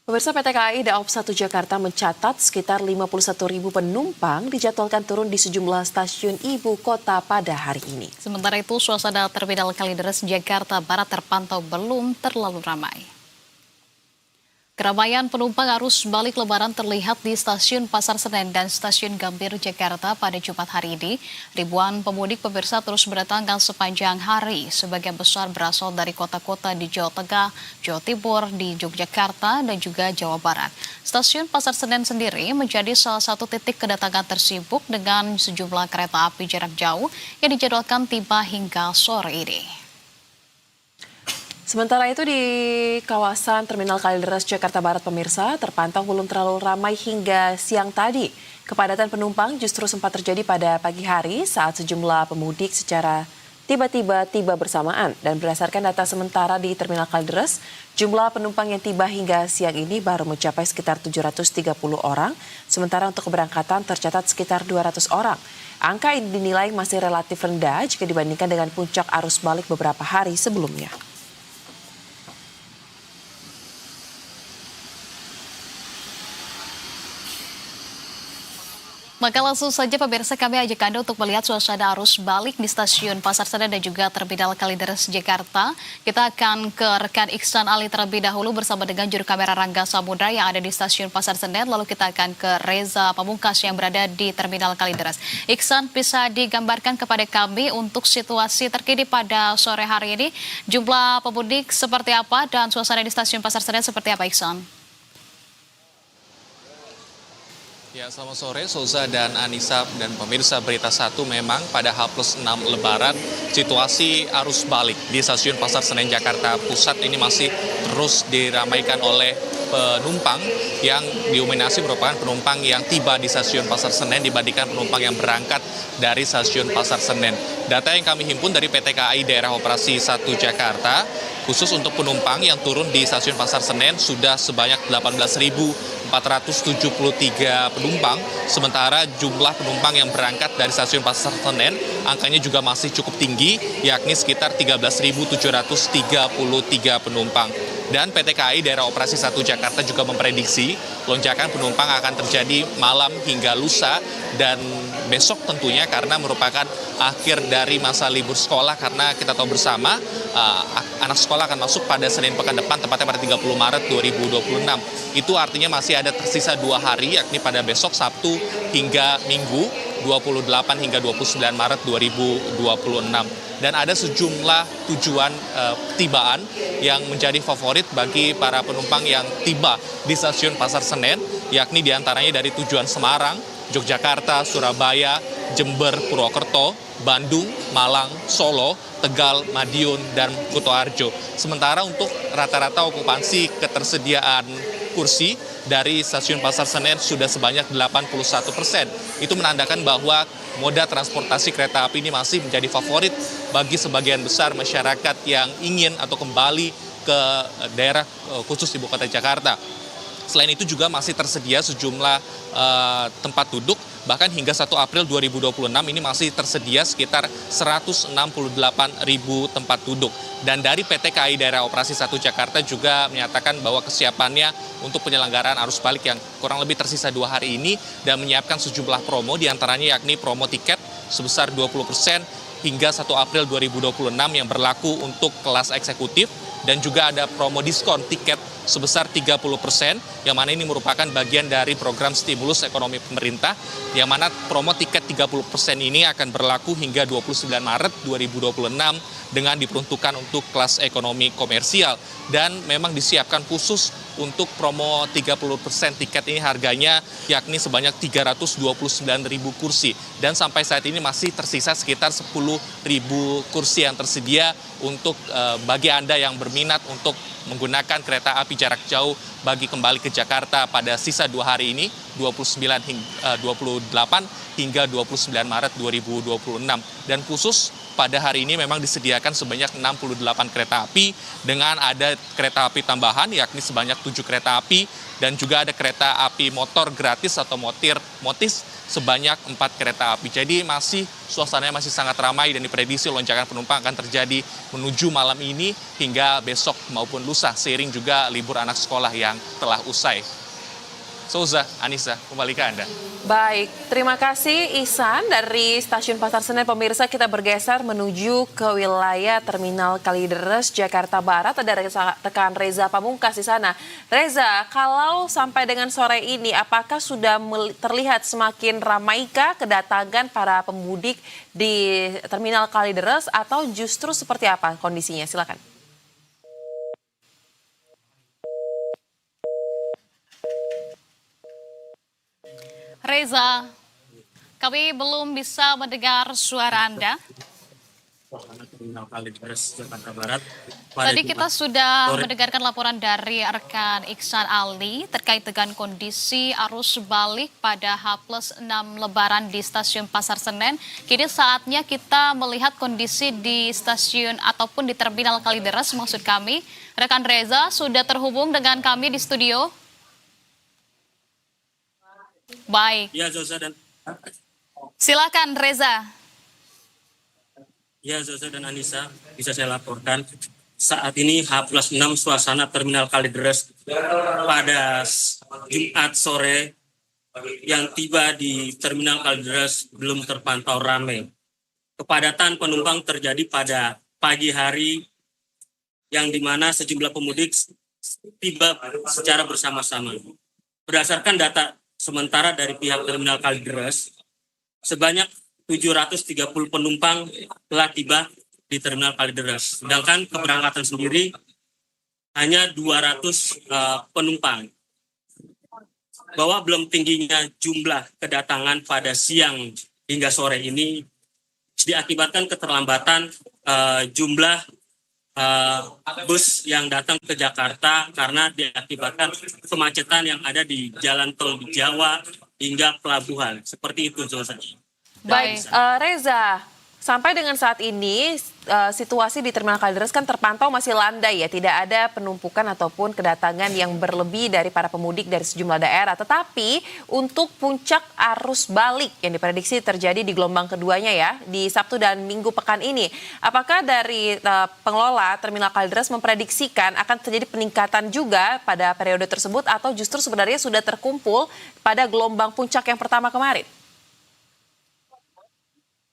Pemirsa PT KAI Daob 1 Jakarta mencatat sekitar 51.000 penumpang dijadwalkan turun di sejumlah stasiun ibu kota pada hari ini. Sementara itu, suasana Terminal Kalideres Jakarta Barat terpantau belum terlalu ramai. Keramaian penumpang arus balik Lebaran terlihat di Stasiun Pasar Senen dan Stasiun Gambir Jakarta pada Jumat hari ini. Ribuan pemudik pemirsa terus berdatangan sepanjang hari. Sebagian besar berasal dari kota-kota di Jawa Tengah, Jawa Timur, di Yogyakarta, dan juga Jawa Barat. Stasiun Pasar Senen sendiri menjadi salah satu titik kedatangan tersibuk dengan sejumlah kereta api jarak jauh yang dijadwalkan tiba hingga sore ini. Sementara itu di kawasan Terminal Kalideres Jakarta Barat pemirsa terpantau belum terlalu ramai hingga siang tadi. Kepadatan penumpang justru sempat terjadi pada pagi hari saat sejumlah pemudik secara tiba-tiba tiba bersamaan. Dan berdasarkan data sementara di Terminal Kalideres, jumlah penumpang yang tiba hingga siang ini baru mencapai sekitar 730 orang, sementara untuk keberangkatan tercatat sekitar 200 orang. Angka ini dinilai masih relatif rendah jika dibandingkan dengan puncak arus balik beberapa hari sebelumnya. Maka langsung saja pemirsa kami ajak Anda untuk melihat suasana arus balik di Stasiun Pasar Senen dan juga Terminal Kalideres Jakarta. Kita akan ke rekan Iksan Ali terlebih dahulu bersama dengan juru kamera Rangga Samudra yang ada di Stasiun Pasar Senen. Lalu kita akan ke Reza Pamungkas yang berada di Terminal Kalideres. Iksan, bisa digambarkan kepada kami untuk situasi terkini pada sore hari ini. Jumlah pemudik seperti apa dan suasana di Stasiun Pasar Senen seperti apa, Iksan? Ya, selamat sore Soza dan Anissa dan pemirsa Berita 1. Memang pada H+6 Lebaran situasi arus balik di Stasiun Pasar Senen Jakarta Pusat ini masih terus diramaikan oleh penumpang yang didominasi merupakan penumpang yang tiba di Stasiun Pasar Senen dibandingkan penumpang yang berangkat dari Stasiun Pasar Senen. Data yang kami himpun dari PT KAI Daerah Operasi 1 Jakarta, khusus untuk penumpang yang turun di Stasiun Pasar Senen sudah sebanyak 18.473 penumpang, sementara jumlah penumpang yang berangkat dari Stasiun Pasar Senen angkanya juga masih cukup tinggi, yakni sekitar 13.733 penumpang. Dan PT KAI Daerah Operasi 1 Jakarta juga memprediksi lonjakan penumpang akan terjadi malam hingga lusa dan besok tentunya karena merupakan akhir dari masa libur sekolah, karena kita tahu bersama anak sekolah akan masuk pada Senin pekan depan, tepatnya pada 30 Maret 2026. Itu artinya masih ada tersisa 2 hari, yakni pada besok Sabtu hingga Minggu 28 hingga 29 Maret 2026. Dan ada sejumlah tujuan tibaan yang menjadi favorit bagi para penumpang yang tiba di Stasiun Pasar Senen, yakni diantaranya dari tujuan Semarang, Yogyakarta, Surabaya, Jember, Purwokerto, Bandung, Malang, Solo, Tegal, Madiun, dan Kutoarjo. Sementara untuk rata-rata okupansi ketersediaan kursi dari Stasiun Pasar Senen sudah sebanyak 81%. Itu menandakan bahwa moda transportasi kereta api ini masih menjadi favorit bagi sebagian besar masyarakat yang ingin atau kembali ke daerah khusus ibu kota Jakarta. Selain itu juga masih tersedia sejumlah tempat duduk, bahkan hingga 1 April 2026 ini masih tersedia sekitar 168.000 tempat duduk. Dan dari PT KAI Daerah Operasi 1 Jakarta juga menyatakan bahwa kesiapannya untuk penyelenggaraan arus balik yang kurang lebih tersisa 2 hari ini dan menyiapkan sejumlah promo, diantaranya yakni promo tiket sebesar 20% hingga 1 April 2026 yang berlaku untuk kelas eksekutif, dan juga ada promo diskon tiket sebesar 30%, yang mana ini merupakan bagian dari program stimulus ekonomi pemerintah, yang mana promo tiket 30% ini akan berlaku hingga 29 Maret 2026 dengan diperuntukkan untuk kelas ekonomi komersial. Dan memang disiapkan khusus untuk promo 30% tiket ini harganya yakni sebanyak 329.000 kursi. Dan sampai saat ini masih tersisa sekitar 10.000 kursi yang tersedia untuk bagi Anda yang berminat untuk menggunakan kereta api jarak jauh bagi kembali ke Jakarta pada sisa 2 hari ini, 28 hingga 29 Maret 2026. Dan khusus pada hari ini memang disediakan sebanyak 68 kereta api dengan ada kereta api tambahan yakni sebanyak 7 kereta api dan juga ada kereta api motor gratis atau motis sebanyak 4 kereta api. Jadi suasananya masih sangat ramai dan diprediksi lonjakan penumpang akan terjadi menuju malam ini hingga besok maupun lusa seiring juga libur anak sekolah yang telah usai. Souza, Anissa, kembali ke Anda. Baik, terima kasih Ihsan dari Stasiun Pasar Senen. Pemirsa, kita bergeser menuju ke wilayah Terminal Kalideres, Jakarta Barat. Ada rekan Reza Pamungkas di sana. Reza, kalau sampai dengan sore ini, apakah sudah terlihat semakin ramaikah kedatangan para pemudik di Terminal Kalideres atau justru seperti apa kondisinya? Silakan. Reza, kami belum bisa mendengar suara Anda. Tadi kita sudah mendengarkan laporan dari rekan Ihsan Ali terkait dengan kondisi arus balik pada H+6 Lebaran di Stasiun Pasar Senen. Kini saatnya kita melihat kondisi di stasiun ataupun di Terminal Kalideres maksud kami. Rekan Reza sudah terhubung dengan kami di studio. Baik. Ya, Zosa dan Silakan Reza. Ya, Zosa dan Anissa, bisa saya laporkan saat ini H+6 suasana Terminal Kalideres pada Jumat sore yang tiba di Terminal Kalideres belum terpantau ramai. Kepadatan penumpang terjadi pada pagi hari yang dimana sejumlah pemudik tiba secara bersama-sama. Berdasarkan data sementara dari pihak Terminal Kalideres, sebanyak 730 penumpang telah tiba di Terminal Kalideres. Sedangkan keberangkatan sendiri hanya 200 penumpang. Bahwa belum tingginya jumlah kedatangan pada siang hingga sore ini diakibatkan keterlambatan jumlah bus yang datang ke Jakarta karena diakibatkan kemacetan yang ada di jalan tol di Jawa hingga pelabuhan. Seperti itu, Zosa. Baik, Reza, sampai dengan saat ini situasi di Terminal Kalideres kan terpantau masih landai ya, tidak ada penumpukan ataupun kedatangan yang berlebih dari para pemudik dari sejumlah daerah. Tetapi untuk puncak arus balik yang diprediksi terjadi di gelombang keduanya ya, di Sabtu dan Minggu pekan ini, apakah dari pengelola Terminal Kalideres memprediksikan akan terjadi peningkatan juga pada periode tersebut atau justru sebenarnya sudah terkumpul pada gelombang puncak yang pertama kemarin?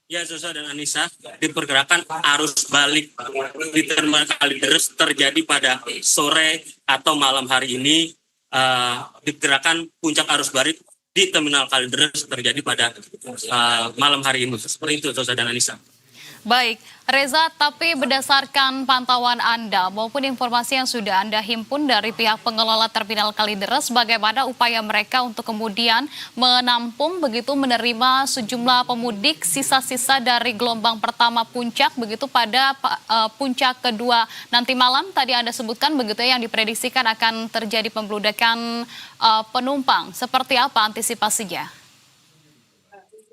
Ya, Zosa dan Anissa, diperkirakan arus balik di Terminal Kalideres terjadi pada sore atau malam hari ini. Diperkirakan puncak arus balik di Terminal Kalideres terjadi pada malam hari ini. Seperti itu, Zosa dan Anissa. Baik, Reza, tapi berdasarkan pantauan Anda maupun informasi yang sudah Anda himpun dari pihak pengelola Terminal Kalideres, bagaimana upaya mereka untuk kemudian menampung begitu menerima sejumlah pemudik sisa-sisa dari gelombang pertama puncak begitu pada puncak kedua nanti malam tadi Anda sebutkan begitu ya, yang diprediksikan akan terjadi pembludakan penumpang. Seperti apa antisipasinya?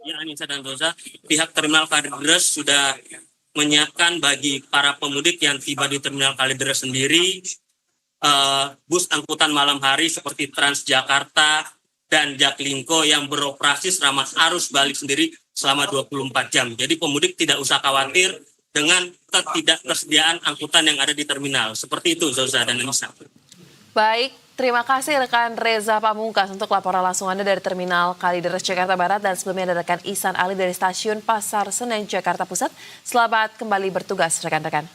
Ya, Anissa dan Rosa, pihak Terminal Kalideres sudah menyiapkan bagi para pemudik yang tiba di Terminal Kalideres sendiri bus angkutan malam hari seperti Transjakarta dan Jaklingko yang beroperasi selama arus balik sendiri selama 24 jam. Jadi pemudik tidak usah khawatir dengan ketidaktersediaan angkutan yang ada di terminal. Seperti itu, Rosa dan Anissa. Baik, terima kasih rekan Reza Pamungkas untuk laporan langsung Anda dari Terminal Kalideres, Jakarta Barat. Dan sebelumnya ada rekan Ihsan Ali dari Stasiun Pasar Senen, Jakarta Pusat. Selamat kembali bertugas rekan-rekan.